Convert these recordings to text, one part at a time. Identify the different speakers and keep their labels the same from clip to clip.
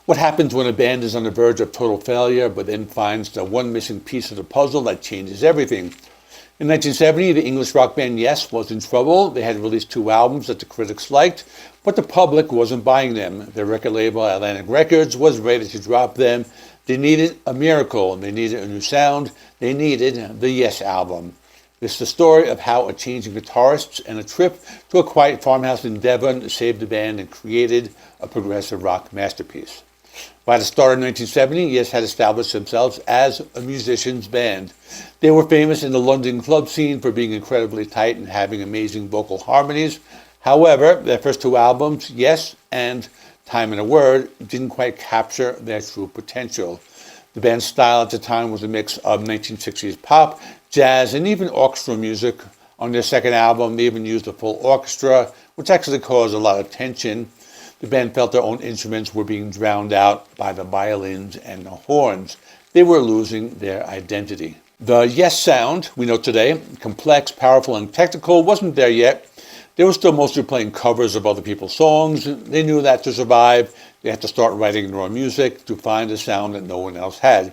Speaker 1: What happens when a band is on the verge of total failure, but then finds the one missing piece of the puzzle that changes everything? In 1970, the English rock band Yes was in trouble. They had released 2 albums that the critics liked, but the public wasn't buying them. Their record label, Atlantic Records, was ready to drop them. They needed a miracle. They needed a new sound. They needed the Yes album. This is the story of how a change in guitarists and a trip to a quiet farmhouse in Devon saved the band and created a progressive rock masterpiece. By the start of 1970, Yes had established themselves as a musicians' band. They were famous in the London club scene for being incredibly tight and having amazing vocal harmonies. However, their first 2 albums, Yes and Time and a Word, didn't quite capture their true potential. The band's style at the time was a mix of 1960s pop, jazz, and even orchestral music. On their second album, they even used a full orchestra, which actually caused a lot of tension. The band felt their own instruments were being drowned out by the violins and the horns. They were losing their identity. The Yes sound we know today, complex, powerful, and technical, wasn't there yet. They were still mostly playing covers of other people's songs. They knew that to survive, they had to start writing their own music to find a sound that no one else had.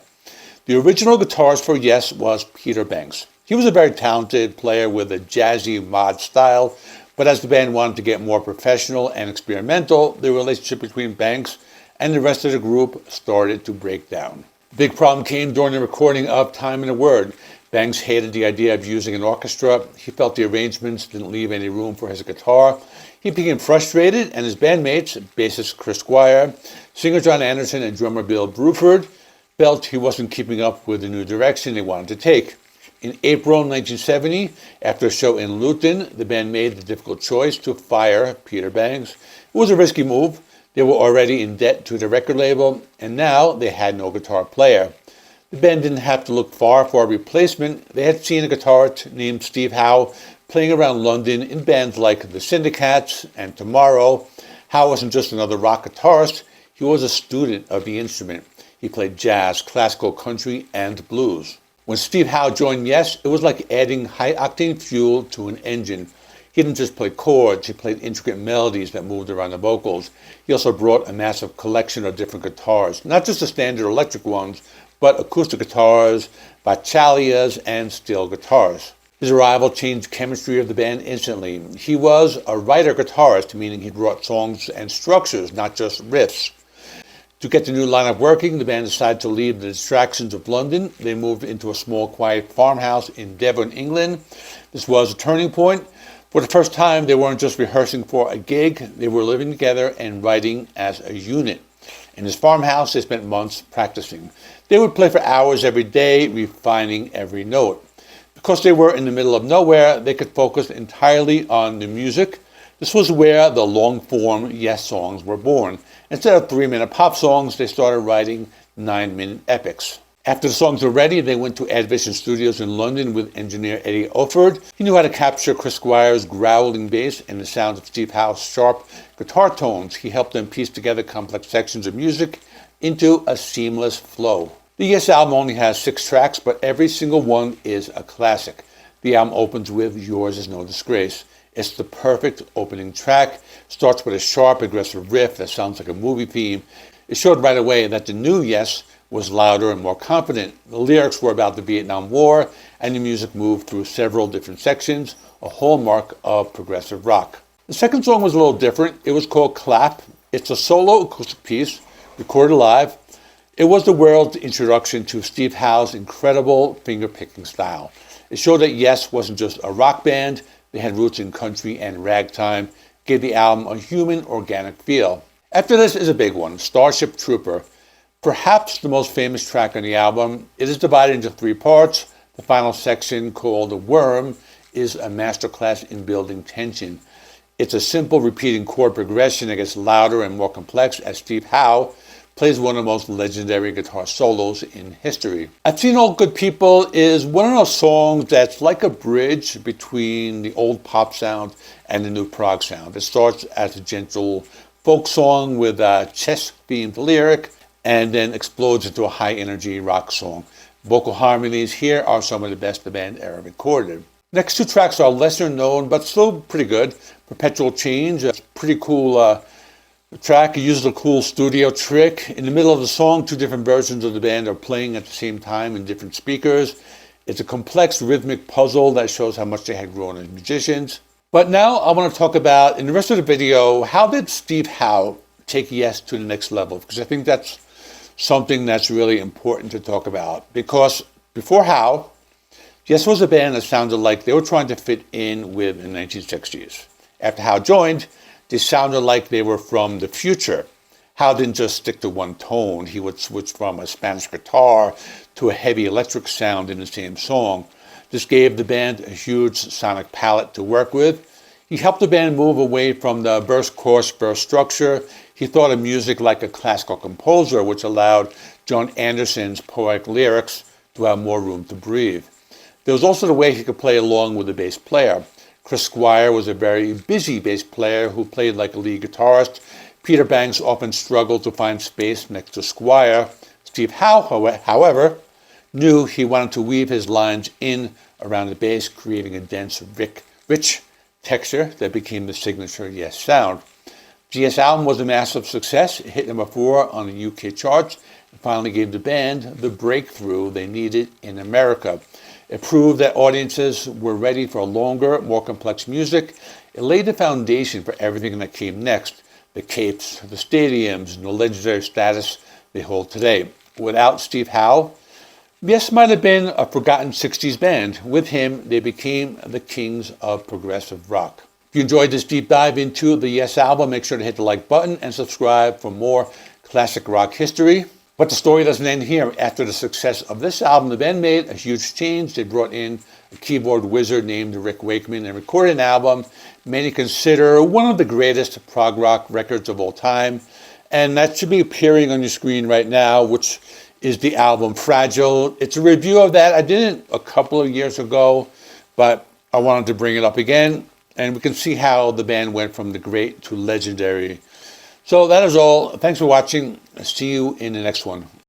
Speaker 1: The original guitarist for Yes was Peter Banks. He was a very talented player with a jazzy mod style, but as the band wanted to get more professional and experimental, the relationship between Banks and the rest of the group started to break down. The big problem came during the recording of Time and a Word. Banks hated the idea of using an orchestra. He felt the arrangements didn't leave any room for his guitar. He became frustrated, and his bandmates, bassist Chris Squire, singer John Anderson, and drummer Bill Bruford, felt he wasn't keeping up with the new direction they wanted to take. In April 1970, after a show in Luton, the band made the difficult choice to fire Peter Banks. It was a risky move. They were already in debt to the record label, and now they had no guitar player. The band didn't have to look far for a replacement. They had seen a guitarist named Steve Howe playing around London in bands like the Syndicats and Tomorrow. Howe wasn't just another rock guitarist. He was a student of the instrument. He played jazz, classical, country, and blues. When Steve Howe joined Yes, it was like adding high-octane fuel to an engine. He didn't just play chords, he played intricate melodies that moved around the vocals. He also brought a massive collection of different guitars, not just the standard electric ones, but acoustic guitars, bachalias, and steel guitars. His arrival changed the chemistry of the band instantly. He was a writer-guitarist, meaning he brought songs and structures, not just riffs. To get the new lineup working, the band decided to leave the distractions of London. They moved into a small, quiet farmhouse in Devon, England. This was a turning point. For the first time, they weren't just rehearsing for a gig. They were living together and writing as a unit. In this farmhouse, they spent months practicing. They would play for hours every day, refining every note. Because they were in the middle of nowhere, they could focus entirely on the music. This was where the long-form Yes songs were born. Instead of 3-minute pop songs, they started writing 9-minute epics. After the songs were ready, they went to Advision Studios in London with engineer Eddie Offord. He knew how to capture Chris Squire's growling bass and the sound of Steve Howe's sharp guitar tones. He helped them piece together complex sections of music into a seamless flow. The Yes album only has 6 tracks, but every single one is a classic. The album opens with Yours Is No Disgrace. It's the perfect opening track. Starts with a sharp, aggressive riff that sounds like a movie theme. It showed right away that the new Yes was louder and more confident. The lyrics were about the Vietnam War, and the music moved through several different sections, a hallmark of progressive rock. The second song was a little different. It was called Clap. It's a solo acoustic piece, recorded live. It was the world's introduction to Steve Howe's incredible finger-picking style. It showed that Yes wasn't just a rock band. They had roots in country and ragtime, gave the album a human, organic feel. After this is a big one, Starship Trooper. Perhaps the most famous track on the album. It is divided into 3 parts. The final section, called The Worm, is a masterclass in building tension. It's a simple repeating chord progression that gets louder and more complex as Steve Howe plays one of the most legendary guitar solos in history. I've Seen All Good People is one of those songs that's like a bridge between the old pop sound and the new prog sound. It starts as a gentle folk song with a chess-themed lyric and then explodes into a high-energy rock song. Vocal harmonies here are some of the best the band ever recorded. Next 2 tracks are lesser known, but still pretty good. Perpetual Change, a pretty cool The track uses a cool studio trick. In the middle of the song, two different versions of the band are playing at the same time in different speakers. It's a complex rhythmic puzzle that shows how much they had grown as musicians. But now I want to talk about, in the rest of the video, how did Steve Howe take Yes to the next level? Because I think that's something that's really important to talk about. Because before Howe, Yes was a band that sounded like they were trying to fit in with the 1960s. After Howe joined, they sounded like they were from the future. Howe didn't just stick to one tone. He would switch from a Spanish guitar to a heavy electric sound in the same song. This gave the band a huge sonic palette to work with. He helped the band move away from the burst, chorus, burst structure. He thought of music like a classical composer, which allowed John Anderson's poetic lyrics to have more room to breathe. There was also the way he could play along with the bass player. Chris Squire was a very busy bass player who played like a lead guitarist. Peter Banks often struggled to find space next to Squire. Steve Howe, however, knew he wanted to weave his lines in around the bass, creating a dense, rich texture that became the signature Yes sound. The Yes album was a massive success. It hit number 4 on the UK charts and finally gave the band the breakthrough they needed in America. It proved that audiences were ready for longer, more complex music. It laid the foundation for everything that came next, the Capes, the stadiums, and the legendary status they hold today. Without Steve Howe, Yes might have been a forgotten 60s band. With him, they became the kings of progressive rock. If you enjoyed this deep dive into the Yes album, make sure to hit the like button and subscribe for more classic rock history. But the story doesn't end here. After the success of this album, the band made a huge change. They brought in a keyboard wizard named Rick Wakeman and recorded an album many consider one of the greatest prog rock records of all time. And that should be appearing on your screen right now, which is the album Fragile. It's a review of that. I did it a couple of years ago, but I wanted to bring it up again. And we can see how the band went from the great to legendary. So that is all. Thanks for watching. See you in the next one.